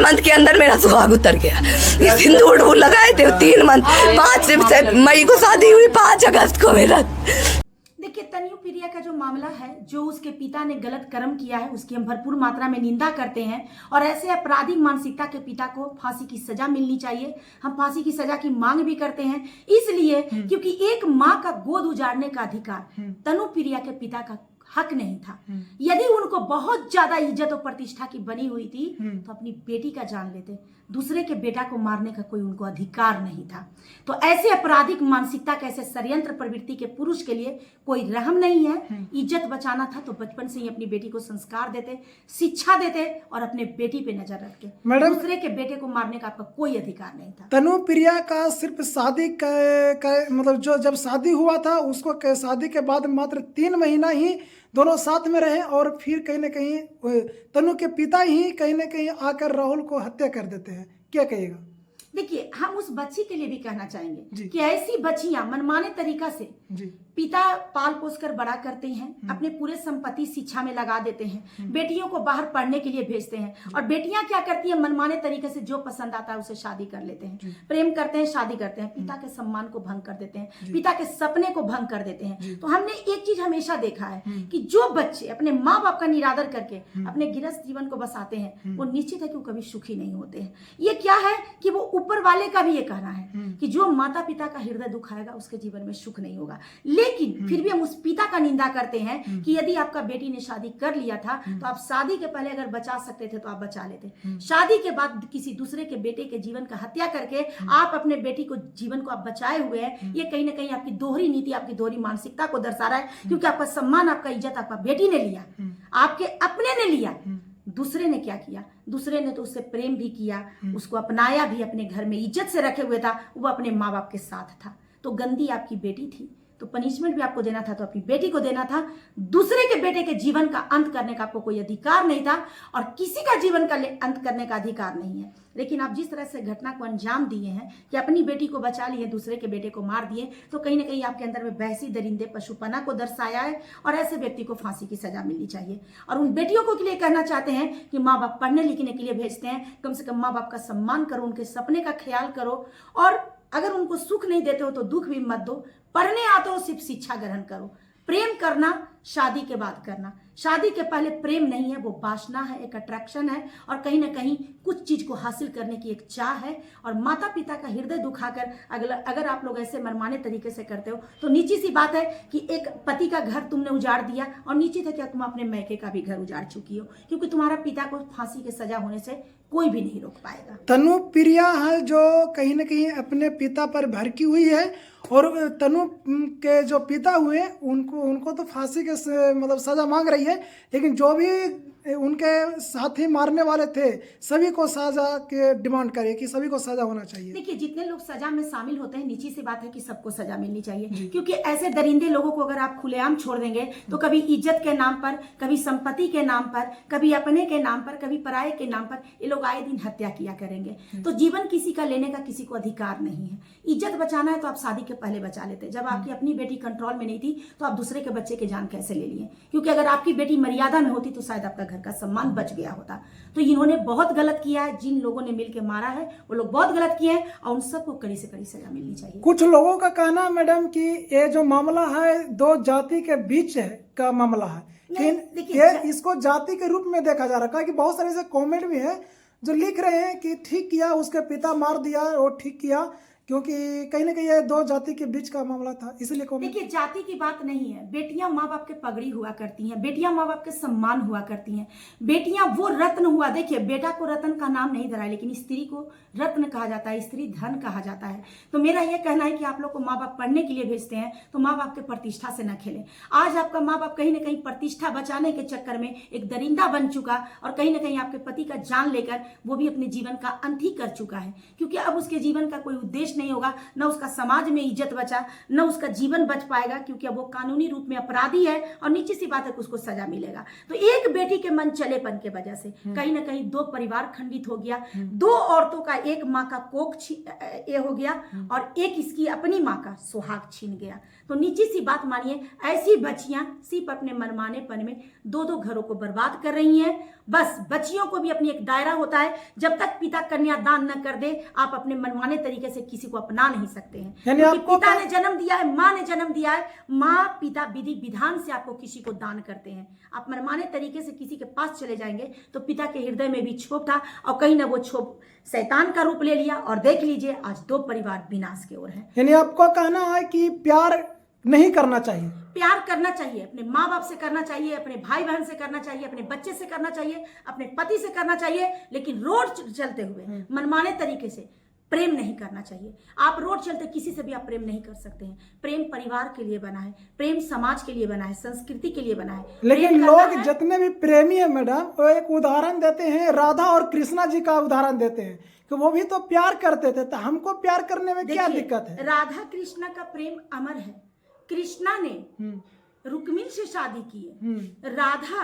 Month के अंदर मेरा सुहाग उतर गया। सिंदूर लगाए थे 3 मंथ, 5 मई को शादी हुई, 5 अगस्त को मेरा। देखिए, तनु प्रिया का जो मामला है, जो उसके पिता ने गलत कर्म किया है, उसकी हम भरपूर मात्रा में निंदा करते हैं और ऐसे आपराधिक मानसिकता के पिता को फांसी की सजा मिलनी चाहिए। हम फांसी की सजा की मांग भी करते हैं, इसलिए क्योंकि एक माँ का गोद उजाड़ने का अधिकार तनु प्रिया के पिता का हक नहीं था। यदि उनको बहुत ज्यादा इज्जत और प्रतिष्ठा की बनी हुई थी तो अपनी बेटी का जान लेते, दूसरे के बेटा को मारने का कोई उनको अधिकार नहीं था। तो ऐसे आपराधिक मानसिकता के, ऐसे षड्यंत्र प्रवृत्ति के पुरुष के लिए कोई रहम नहीं है। इज्जत बचाना था तो बचपन से ही अपनी बेटी को संस्कार देते, शिक्षा देते और अपने बेटी पे नजर रखते। दूसरे के बेटे को मारने का आपका कोई अधिकार नहीं था। तनु प्रिया का सिर्फ शादी मतलब जो जब शादी हुआ था उसको शादी के बाद मात्र 3 महीना ही दोनों साथ में रहे और फिर कहीं ना कहीं तनु के पिता ही कहीं ना कहीं आकर राहुल को हत्या कर देते हैं। क्या कहिएगा? देखिए, हम उस बच्ची के लिए भी कहना चाहेंगे कि ऐसी बच्चियां मनमाने तरीका से पिता पाल पोस कर बड़ा करते हैं, अपने पूरे संपत्ति शिक्षा में लगा देते हैं, बेटियों को बाहर पढ़ने के लिए भेजते हैं और बेटियां क्या करती हैं, मनमाने तरीके से जो पसंद आता है उसे शादी कर लेते हैं, प्रेम करते हैं, शादी करते हैं, पिता के सम्मान को भंग कर देते हैं, पिता के सपने को भंग कर देते हैं। तो हमने एक चीज हमेशा देखा है कि जो बच्चे अपने माँ बाप का निरादर करके अपने गृहस्थ जीवन को बसाते हैं, वो निश्चित है कि वो कभी सुखी नहीं होते हैं। ये क्या है कि वो ऊपर वाले का भी ये कहना है कि जो माता पिता का हृदय दुखाएगा उसके जीवन में सुख नहीं होगा। लेकिन फिर भी हम उस पिता का निंदा करते हैं कि यदि आपका बेटी ने शादी कर लिया था तो आप शादी के पहले अगर बचा सकते थे तो आप बचा लेते। शादी के बाद किसी दूसरे के बेटे के जीवन का हत्या करके आप अपने बेटी को जीवन को आप बचाए हुए हैं। ये कहीं ना कहीं आपकी दोहरी नीति, आपकी दोहरी मानसिकता को दर्शा रहा है, क्योंकि आपका सम्मान, आपका इज्जत आपका बेटी ने लिया, आपके अपने ने लिया। दूसरे ने क्या किया? दूसरे ने तो उससे प्रेम भी किया, उसको अपनाया भी, अपने घर में इज्जत से रखे हुए था, वो अपने माँ बाप के साथ था। तो गंदी आपकी बेटी थी, तो पनिशमेंट भी आपको देना था तो अपनी बेटी को देना था। दूसरे के बेटे के जीवन का अंत करने का आपको कोई अधिकार नहीं था और किसी का जीवन का अंत करने का अधिकार नहीं है। लेकिन आप जिस तरह से घटना को अंजाम दिए हैं कि अपनी बेटी को बचा लिए, दूसरे के बेटे को मार दिए, तो कहीं ना कहीं आपके अंदर में बहसी, दरिंदे, पशुपना को दर्शाया है और ऐसे व्यक्ति को फांसी की सजा मिलनी चाहिए। और उन बेटियों को के लिए कहना चाहते हैं कि माँ बाप पढ़ने लिखने के लिए भेजते हैं, कम से कम माँ बाप का सम्मान करो, उनके सपने का ख्याल करो और अगर उनको सुख नहीं देते हो तो दुख भी मत दो। पढ़ने आते हो सिर्फ शिक्षा ग्रहण करो। प्रेम करना शादी के बाद करना, शादी के पहले प्रेम नहीं है, वो वासना है, एक अट्रैक्शन है और कहीं ना कहीं कुछ चीज को हासिल करने की एक चाह है। और माता पिता का हृदय दुखाकर अगर आप लोग ऐसे मनमाने तरीके से करते हो तो निश्चित सी बात है कि एक पति का घर तुमने उजाड़ दिया और निश्चित है कि तुम अपने मैके का भी घर उजाड़ चुकी हो, क्योंकि तुम्हारा पिता को फांसी की सजा होने से कोई भी नहीं रोक पाएगा। तनु प्रिया है जो कहीं ना कहीं अपने पिता पर भड़की हुई है और तनु के जो पिता हुए उनको तो फांसी के मतलब सजा मांग रही है, लेकिन जो भी उनके साथी मारने वाले थे सभी को सजा के डिमांड करे कि सभी को सजा होना चाहिए। देखिए, जितने लोग सजा में शामिल होते हैं, निश्चित सी बात है कि सबको सजा मिलनी चाहिए, क्योंकि ऐसे दरिंदे लोगों को अगर आप खुलेआम छोड़ देंगे तो कभी इज्जत के नाम पर, कभी संपत्ति के नाम पर, कभी अपने के नाम पर, कभी पराये के नाम पर ये लोग आए दिन हत्या किया करेंगे। तो जीवन किसी का लेने का किसी को अधिकार नहीं है। इज्जत बचाना है तो आप शादी के पहले बचा लेते। जब आपकी अपनी बेटी कंट्रोल में नहीं थी तो आप दूसरे के बच्चे के जान कैसे ले लिए? क्योंकि अगर आपकी बेटी मर्यादा में होती तो शायद आपका घर का सम्मान बच गया होता। तो इन्होंने बहुत गलत किया है, जिन लोगों ने मिलकर मारा है वो लोग बहुत गलत किए हैं और उन सबको कड़ी से कड़ी सजा मिलनी चाहिए। कुछ लोगों का कहना मैडम कि ये जो मामला है 2 जाति के बीच का मामला है, लेकिन ये इसको जाति के रूप में देखा जा रहा है कि बहुत सारे ऐसे कॉमेंट भी है जो लिख रहे हैं कि ठीक किया, उसके पिता मार दिया और ठीक किया, क्योंकि कहीं ना कहीं ये 2 जाति के बीच का मामला था, इसलिए देखिए, जाति की बात नहीं है। बेटियां माँ बाप के पगड़ी हुआ करती हैं, बेटियां माँ बाप के सम्मान हुआ करती हैं, बेटियां वो रत्न हुआ। देखिए, बेटा को रत्न का नाम नहीं धरा है, लेकिन स्त्री को रत्न कहा जाता है, स्त्री धन कहा जाता है। तो मेरा ये कहना है कि आप लोग को माँ बाप पढ़ने के लिए भेजते हैं तो माँ बाप के प्रतिष्ठा से न खेलें। आज आपका माँ बाप कहीं ना कहीं प्रतिष्ठा बचाने के चक्कर में एक दरिंदा बन चुका और कहीं ना कहीं आपके पति का जान लेकर वो भी अपने जीवन का अंत ही कर चुका है, क्योंकि अब उसके जीवन का कोई उद्देश्य नहीं होगा, न उसका समाज में इज्जत बचा, न उसका जीवन बच पाएगा, क्योंकि अब वो कानूनी रूप में अपराधी है और निश्चित सी बात है कि उसको सजा मिलेगा। तो एक बेटी के मन चलेपन के वजह से कहीं ना कहीं 2 परिवार खंडित हो गया, 2 औरतों का, एक माँ का कोख ये हो गया और एक इसकी अपनी माँ का सुहाग छीन गया। तो नीची सी बात मानिए, ऐसी बच्चियां सिर्फ अपने मनमानेपन में दो दो घरों को बर्बाद कर रही हैं। बस बच्चियों को भी अपनी एक दायरा होता है, जब तक पिता कन्यादान न कर दे आप अपने मनमाने तरीके से किसी को अपना नहीं सकते हैं। क्योंकि पिता ने जन्म दिया है, माँ ने जन्म दिया है, माँ पिता विधि विधान से आपको किसी को दान करते हैं। आप मनमाने तरीके से किसी के पास चले जाएंगे तो पिता के हृदय में भी क्षोभ था और कहीं ना वो क्षोभ शैतान का रूप ले लिया और देख लीजिए आज 2 परिवार विनाश की ओर है। यानी आपको कहना है कि प्यार नहीं करना चाहिए? प्यार करना चाहिए, अपने माँ बाप से करना चाहिए, अपने भाई बहन से करना चाहिए, अपने बच्चे से करना चाहिए, अपने पति से करना चाहिए, लेकिन रोड चलते हुए मनमाने तरीके से प्रेम नहीं करना चाहिए। आप रोड चलते किसी से भी आप प्रेम नहीं कर सकते हैं। प्रेम परिवार के लिए बना है, प्रेम समाज के लिए बना है, संस्कृति के लिए बना है। लेकिन लोग जितने भी प्रेमी है मैडम, वो एक उदाहरण देते हैं, राधा और कृष्णा जी का उदाहरण देते हैं कि वो भी तो प्यार करते थे, तो हमको प्यार करने में क्या दिक्कत है? राधा कृष्णा का प्रेम अमर है। कृष्णा ने रुक्मिणी से शादी की है, राधा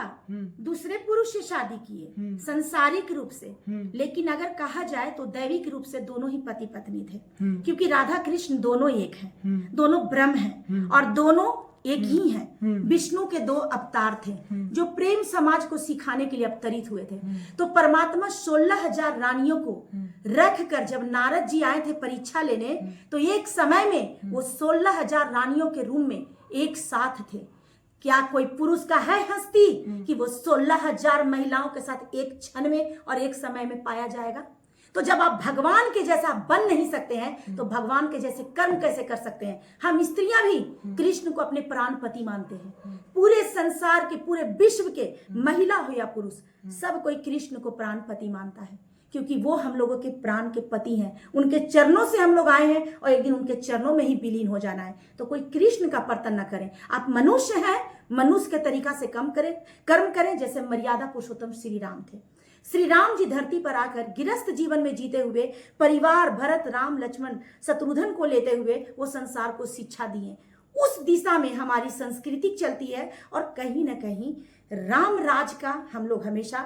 दूसरे पुरुष से शादी की है संसारिक रूप से, लेकिन अगर कहा जाए तो दैविक रूप से दोनों ही पति पत्नी थे। क्योंकि राधा कृष्ण दोनों एक हैं, दोनों ब्रह्म हैं और दोनों एक ही हैं। विष्णु के 2 अवतार थे जो प्रेम समाज को सिखाने के लिए अवतरित हुए थे। तो परमात्मा 16,000 रानियों को रख कर जब नारद जी आए थे परीक्षा लेने, तो एक समय में वो 16,000 रानियों के रूम में एक साथ थे। क्या कोई पुरुष का है हस्ती कि वो 16,000 महिलाओं के साथ एक क्षण में और एक समय में पाया जाएगा? तो जब आप भगवान के जैसा बन नहीं सकते हैं तो भगवान के जैसे कर्म कैसे कर सकते हैं? हम स्त्रियां भी कृष्ण को अपने प्राण पति मानते हैं। पूरे संसार के, पूरे विश्व के, महिला हो या पुरुष, सब कोई कृष्ण को प्राण पति मानता है, क्योंकि वो हम लोगों के प्राण के पति हैं। उनके चरणों से हम लोग आए हैं और एक दिन उनके चरणों में ही विलीन हो जाना है। तो कोई कृष्ण का पर्तन न करें। आप मनुष्य हैं, मनुष्य के तरीका से कर्म करें जैसे मर्यादा पुरुषोत्तम श्री राम थे। श्री राम जी धरती पर आकर गृहस्थ जीवन में जीते हुए परिवार भरत, राम, लक्ष्मण, शत्रुघ्न को लेते हुए वो संसार को शिक्षा दिए। उस दिशा में हमारी संस्कृति चलती है और कहीं ना कहीं राम राज का हम लोग हमेशा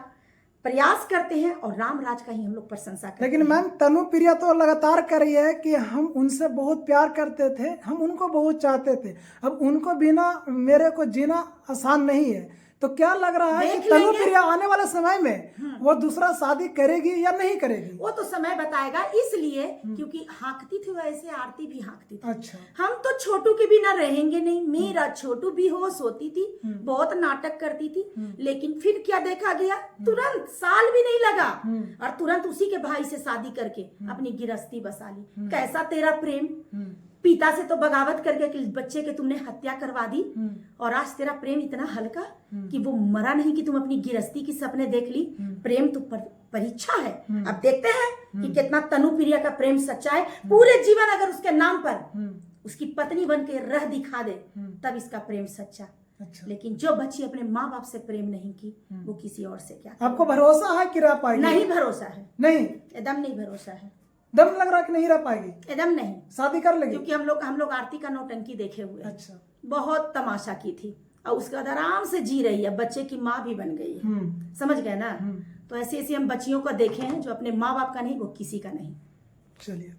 प्रयास करते हैं और राम राज का ही हम लोग प्रशंसा करते हैं। लेकिन मैम तनुप्रिया तो लगातार कर रही है कि हम उनसे बहुत प्यार करते थे, हम उनको बहुत चाहते थे, अब उनको बिना मेरे को जीना आसान नहीं है। तो क्या लग रहा है कि तनुप्रिया आने वाले समय में वो दूसरा शादी करेगी या नहीं करेगी? वो तो समय बताएगा, इसलिए क्योंकि हाँकती थी वैसे आरती भी हाँकती थी। अच्छा, हम तो छोटू के बिना रहेंगे नहीं। मेरा छोटू बेहोश होती थी, बहुत नाटक करती थी, लेकिन फिर क्या देखा गया, तुरंत साल भी नहीं लगा और तुरंत उसी के भाई से शादी करके अपनी गिरस्ती बसा ली। कैसा तेरा प्रेम! पिता से तो बगावत करके कि बच्चे के तुमने हत्या करवा दी और आज तेरा प्रेम इतना हल्का कि वो मरा नहीं कि तुम अपनी गिरस्ती की सपने देख ली। प्रेम तो परीक्षा है। अब देखते हैं कि कितना तनुप्रिया का प्रेम सच्चा है। पूरे जीवन अगर उसके नाम पर उसकी पत्नी बन के रह दिखा दे तब इसका प्रेम सच्चा। अच्छा। लेकिन जो बच्ची अपने माँ बाप से प्रेम नहीं की वो किसी और से क्या? आपको भरोसा है कि रह पाएगी? नहीं भरोसा है, नहीं, एकदम नहीं भरोसा है। दम लग रहा कि नहीं रह पाएगी? एकदम नहीं। शादी कर लेगी? क्योंकि हम लोग आरती का नौटंकी देखे हुए। अच्छा, बहुत तमाशा की थी और उसके बाद आराम से जी रही है, बच्चे की माँ भी बन गई है। समझ गए ना? तो ऐसी ऐसी हम बच्चियों को देखे हैं जो अपने माँ बाप का नहीं, वो किसी का नहीं। चलिए।